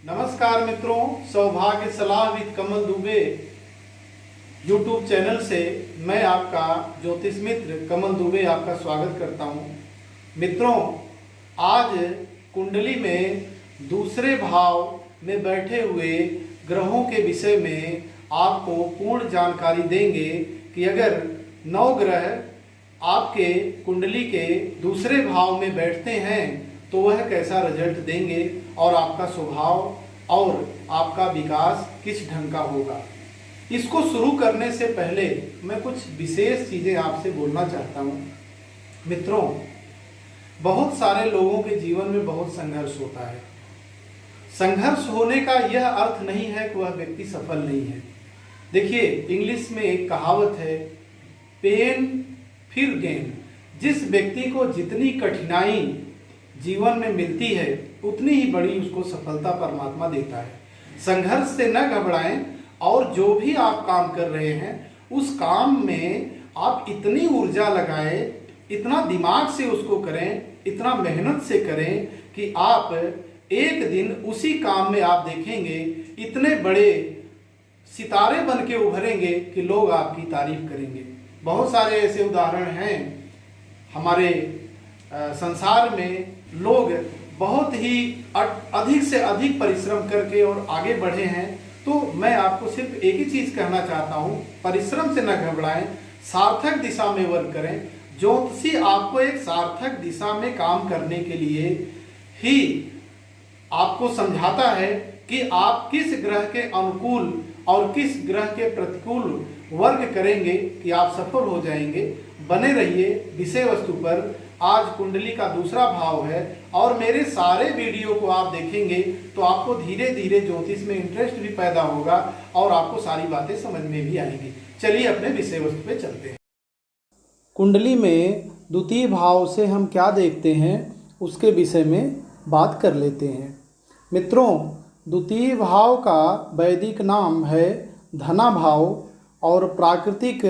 नमस्कार मित्रों, सौभाग्य सलाह with Kamal Dubey YouTube channel से मैं आपका ज्योतिष मित्र कमल दुबे आपका स्वागत करता हूं। मित्रों, आज कुंडली में दूसरे भाव में बैठे हुए ग्रहों के विषय में आपको पूर्ण जानकारी देंगे कि अगर 9 ग्रह आपके कुंडली के दूसरे भाव में बैठते हैं तो वह कैसा रिजल्ट देंगे और आपका स्वभाव और आपका विकास किस ढंग का होगा। इसको शुरू करने से पहले मैं कुछ विशेष चीज़ें आपसे बोलना चाहता हूँ। मित्रों, बहुत सारे लोगों के जीवन में बहुत संघर्ष होता है। संघर्ष होने का यह अर्थ नहीं है कि वह व्यक्ति सफल नहीं है। देखिए, इंग्लिश में एक कहावत है, पेन फिर गेन। जिस व्यक्ति को जितनी कठिनाई जीवन में मिलती है उतनी ही बड़ी उसको सफलता परमात्मा देता है। संघर्ष से न घबराएं और जो भी आप काम कर रहे हैं उस काम में आप इतनी ऊर्जा लगाएं, इतना दिमाग से उसको करें, इतना मेहनत से करें कि आप एक दिन उसी काम में आप देखेंगे इतने बड़े सितारे बन के उभरेंगे कि लोग आपकी तारीफ करेंगे। बहुत सारे ऐसे उदाहरण हैं हमारे संसार में। लोग बहुत ही अधिक से अधिक परिश्रम करके और आगे बढ़े हैं। तो मैं आपको सिर्फ एक ही चीज़ कहना चाहता हूँ, परिश्रम से न घबराएं, सार्थक दिशा में वर्क करें। ज्योतिषी आपको एक सार्थक दिशा में काम करने के लिए ही आपको समझाता है कि आप किस ग्रह के अनुकूल और किस ग्रह के प्रतिकूल वर्ग करेंगे कि आप सफल हो जाएंगे। बने रहिए विषय वस्तु पर। आज कुंडली का दूसरा भाव है और मेरे सारे वीडियो को आप देखेंगे तो आपको धीरे धीरे ज्योतिष में इंटरेस्ट भी पैदा होगा और आपको सारी बातें समझ में भी आएंगी। चलिए अपने विषय वस्तु पे चलते हैं। कुंडली में द्वितीय भाव से हम क्या देखते हैं उसके विषय में बात कर लेते हैं। मित्रों, द्वितीय भाव का वैदिक नाम है धना भाव और प्राकृतिक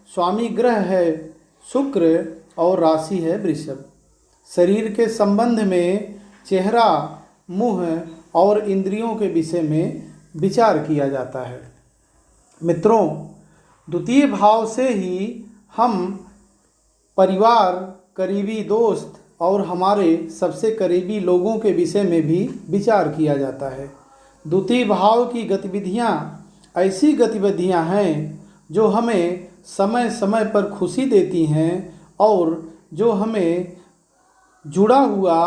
स्वामी ग्रह है शुक्र और राशि है वृषभ। शरीर के संबंध में चेहरा, मुंह और इंद्रियों के विषय में विचार किया जाता है। मित्रों, द्वितीय भाव से ही हम परिवार, करीबी दोस्त और हमारे सबसे करीबी लोगों के विषय में भी विचार किया जाता है। द्वितीय भाव की गतिविधियां ऐसी गतिविधियां हैं जो हमें समय समय पर खुशी देती हैं और जो हमें जुड़ा हुआ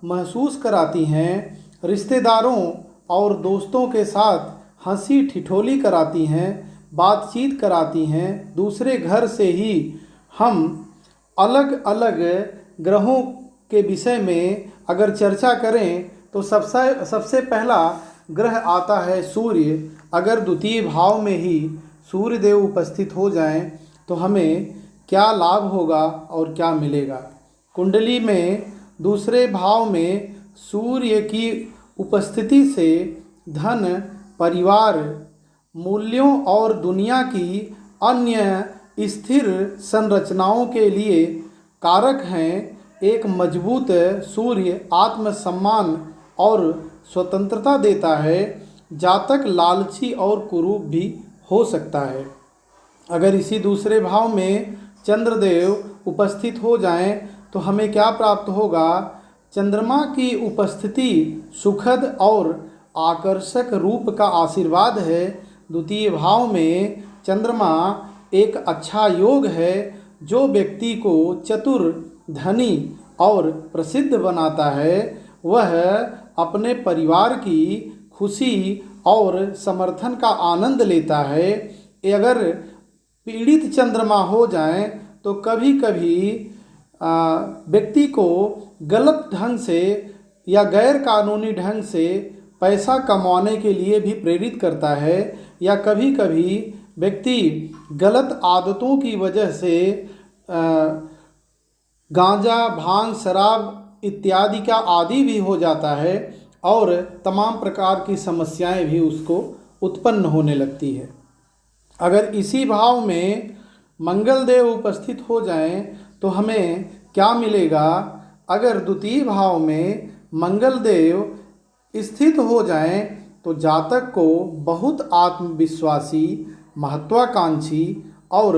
महसूस कराती हैं, रिश्तेदारों और दोस्तों के साथ हंसी ठिठोली कराती हैं, बातचीत कराती हैं। दूसरे घर से ही हम अलग अलग ग्रहों के विषय में अगर चर्चा करें तो सबसे पहला ग्रह आता है सूर्य। अगर द्वितीय भाव में ही सूर्य देव उपस्थित हो जाएं तो हमें क्या लाभ होगा और क्या मिलेगा। कुंडली में दूसरे भाव में सूर्य की उपस्थिति से धन, परिवार, मूल्यों और दुनिया की अन्य स्थिर संरचनाओं के लिए कारक हैं। एक मजबूत सूर्य आत्मसम्मान और स्वतंत्रता देता है। जातक लालची और कुरूप भी हो सकता है। अगर इसी दूसरे भाव में चंद्रदेव उपस्थित हो जाएं तो हमें क्या प्राप्त होगा। चंद्रमा की उपस्थिति सुखद और आकर्षक रूप का आशीर्वाद है। द्वितीय भाव में चंद्रमा एक अच्छा योग है जो व्यक्ति को चतुर, धनी और प्रसिद्ध बनाता है। वह अपने परिवार की खुशी और समर्थन का आनंद लेता है। अगर पीड़ित चंद्रमा हो जाएं तो कभी कभी व्यक्ति को गलत ढंग से या गैर कानूनी ढंग से पैसा कमाने के लिए भी प्रेरित करता है। या कभी कभी व्यक्ति गलत आदतों की वजह से गांजा, भांग, शराब इत्यादि का आदी भी हो जाता है और तमाम प्रकार की समस्याएं भी उसको उत्पन्न होने लगती है। अगर इसी भाव में मंगल देव उपस्थित हो जाएं तो हमें क्या मिलेगा। अगर द्वितीय भाव में मंगल देव स्थित हो जाएं तो जातक को बहुत आत्मविश्वासी, महत्वाकांक्षी और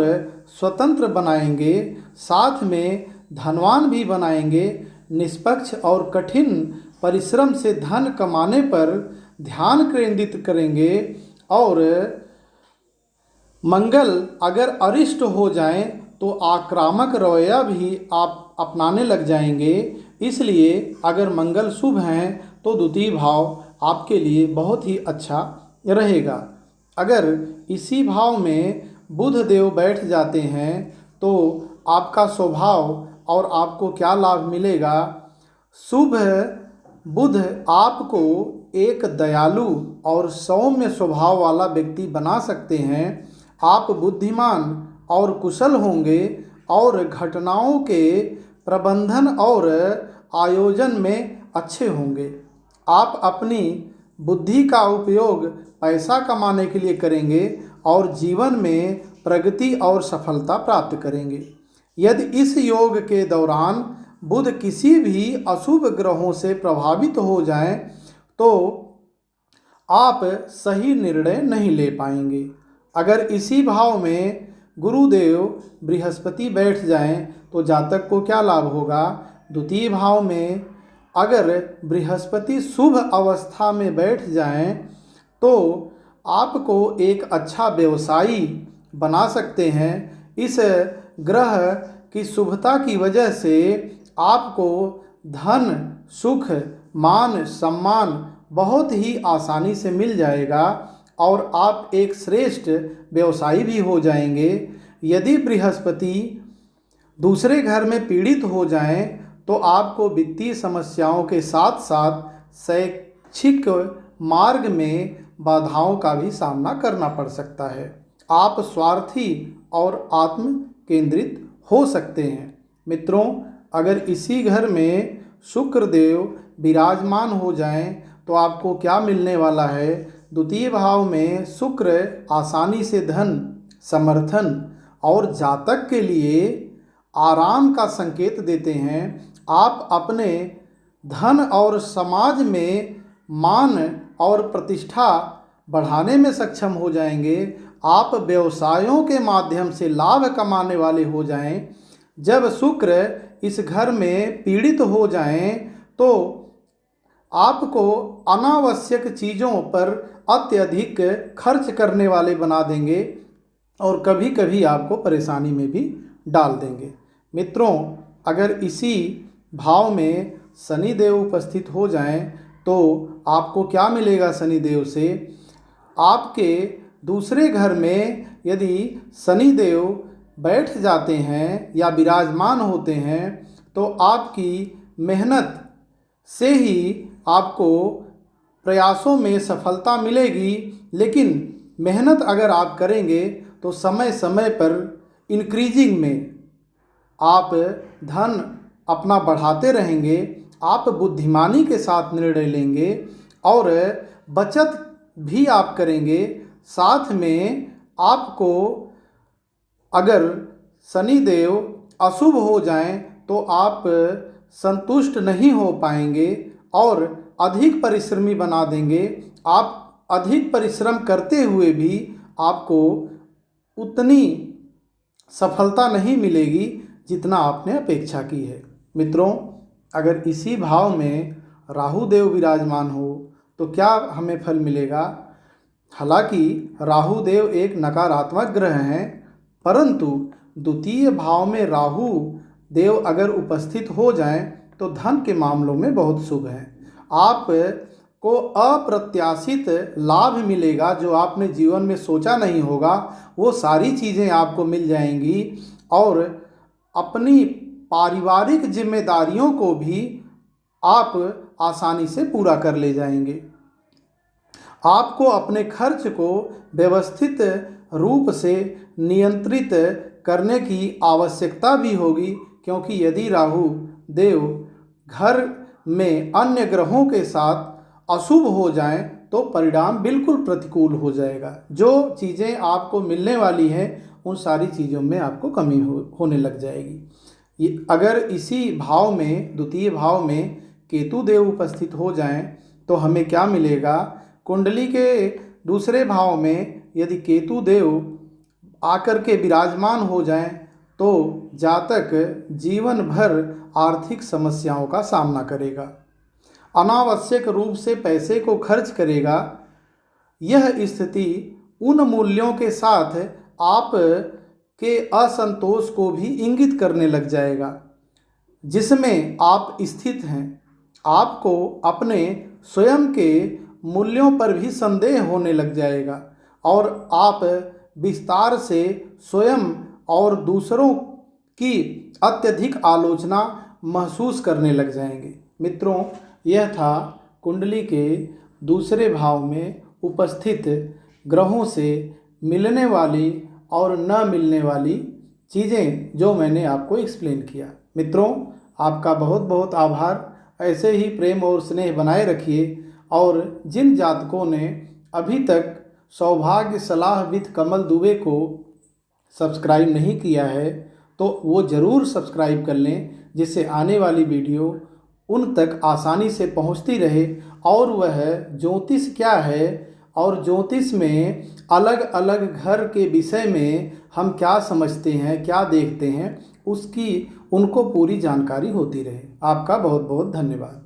स्वतंत्र बनाएंगे, साथ में धनवान भी बनाएंगे। निष्पक्ष और कठिन परिश्रम से धन कमाने पर ध्यान केंद्रित करेंगे और मंगल अगर अरिष्ट हो जाएं तो आक्रामक रवैया भी आप अपनाने लग जाएंगे। इसलिए अगर मंगल शुभ हैं तो द्वितीय भाव आपके लिए बहुत ही अच्छा रहेगा। अगर इसी भाव में बुध देव बैठ जाते हैं तो आपका स्वभाव और आपको क्या लाभ मिलेगा। शुभ बुध आपको एक दयालु और सौम्य स्वभाव वाला व्यक्ति बना सकते हैं। आप बुद्धिमान और कुशल होंगे और घटनाओं के प्रबंधन और आयोजन में अच्छे होंगे। आप अपनी बुद्धि का उपयोग पैसा कमाने के लिए करेंगे और जीवन में प्रगति और सफलता प्राप्त करेंगे। यदि इस योग के दौरान बुध किसी भी अशुभ ग्रहों से प्रभावित हो जाएं तो आप सही निर्णय नहीं ले पाएंगे। अगर इसी भाव में गुरुदेव बृहस्पति बैठ जाएं तो जातक को क्या लाभ होगा। द्वितीय भाव में अगर बृहस्पति शुभ अवस्था में बैठ जाएं तो आपको एक अच्छा व्यवसायी बना सकते हैं। इस ग्रह की शुभता की वजह से आपको धन, सुख, मान, सम्मान बहुत ही आसानी से मिल जाएगा और आप एक श्रेष्ठ व्यवसायी भी हो जाएंगे। यदि बृहस्पति दूसरे घर में पीड़ित हो जाएं तो आपको वित्तीय समस्याओं के साथ साथ शैक्षिक मार्ग में बाधाओं का भी सामना करना पड़ सकता है। आप स्वार्थी और आत्म केंद्रित हो सकते हैं। मित्रों, अगर इसी घर में शुक्र देव विराजमान हो जाएं तो आपको क्या मिलने वाला है। द्वितीय भाव में शुक्र आसानी से धन, समर्थन और जातक के लिए आराम का संकेत देते हैं। आप अपने धन और समाज में मान और प्रतिष्ठा बढ़ाने में सक्षम हो जाएंगे। आप व्यवसायों के माध्यम से लाभ कमाने वाले हो जाएं। जब शुक्र इस घर में पीड़ित हो जाएं तो आपको अनावश्यक चीज़ों पर अत्यधिक खर्च करने वाले बना देंगे और कभी कभी आपको परेशानी में भी डाल देंगे। मित्रों, अगर इसी भाव में शनि देव उपस्थित हो जाएं तो आपको क्या मिलेगा। शनि देव से आपके दूसरे घर में यदि शनि देव बैठ जाते हैं या विराजमान होते हैं तो आपकी मेहनत से ही आपको प्रयासों में सफलता मिलेगी। लेकिन मेहनत अगर आप करेंगे तो समय समय पर इंक्रीजिंग में आप धन अपना बढ़ाते रहेंगे। आप बुद्धिमानी के साथ निर्णय लेंगे और बचत भी आप करेंगे। साथ में आपको अगर शनि देव अशुभ हो जाएं तो आप संतुष्ट नहीं हो पाएंगे और अधिक परिश्रमी बना देंगे। आप अधिक परिश्रम करते हुए भी आपको उतनी सफलता नहीं मिलेगी जितना आपने अपेक्षा की है। मित्रों, अगर इसी भाव में राहु देव विराजमान हो तो क्या हमें फल मिलेगा। हालांकि राहु देव एक नकारात्मक ग्रह हैं, परंतु द्वितीय भाव में राहु देव अगर उपस्थित हो जाएं तो धन के मामलों में बहुत शुभ हैं। आपको अप्रत्याशित लाभ मिलेगा, जो आपने जीवन में सोचा नहीं होगा वो सारी चीज़ें आपको मिल जाएंगी और अपनी पारिवारिक जिम्मेदारियों को भी आप आसानी से पूरा कर ले जाएंगे। आपको अपने खर्च को व्यवस्थित रूप से नियंत्रित करने की आवश्यकता भी होगी, क्योंकि यदि राहु देव घर में अन्य ग्रहों के साथ अशुभ हो जाएं तो परिणाम बिल्कुल प्रतिकूल हो जाएगा। जो चीज़ें आपको मिलने वाली हैं उन सारी चीज़ों में आपको कमी होने लग जाएगी। अगर इसी भाव में, द्वितीय भाव में केतु देव उपस्थित हो जाएं तो हमें क्या मिलेगा। कुंडली के दूसरे भाव में यदि केतु देव आकर के विराजमान हो जाएं तो जातक जीवन भर आर्थिक समस्याओं का सामना करेगा, अनावश्यक रूप से पैसे को खर्च करेगा। यह स्थिति उन मूल्यों के साथ आप के असंतोष को भी इंगित करने लग जाएगा जिसमें आप स्थित हैं। आपको अपने स्वयं के मूल्यों पर भी संदेह होने लग जाएगा और आप विस्तार से स्वयं और दूसरों की अत्यधिक आलोचना महसूस करने लग जाएंगे। मित्रों, यह था कुंडली के दूसरे भाव में उपस्थित ग्रहों से मिलने वाली और न मिलने वाली चीज़ें जो मैंने आपको एक्सप्लेन किया। मित्रों, आपका बहुत बहुत आभार। ऐसे ही प्रेम और स्नेह बनाए रखिए और जिन जातकों ने अभी तक सौभाग्य सलाह विद कमल दुबे को सब्सक्राइब नहीं किया है तो वो ज़रूर सब्सक्राइब कर लें, जिससे आने वाली वीडियो उन तक आसानी से पहुंचती रहे और वह ज्योतिष क्या है और ज्योतिष में अलग अलग घर के विषय में हम क्या समझते हैं, क्या देखते हैं, उसकी उनको पूरी जानकारी होती रहे। आपका बहुत बहुत धन्यवाद।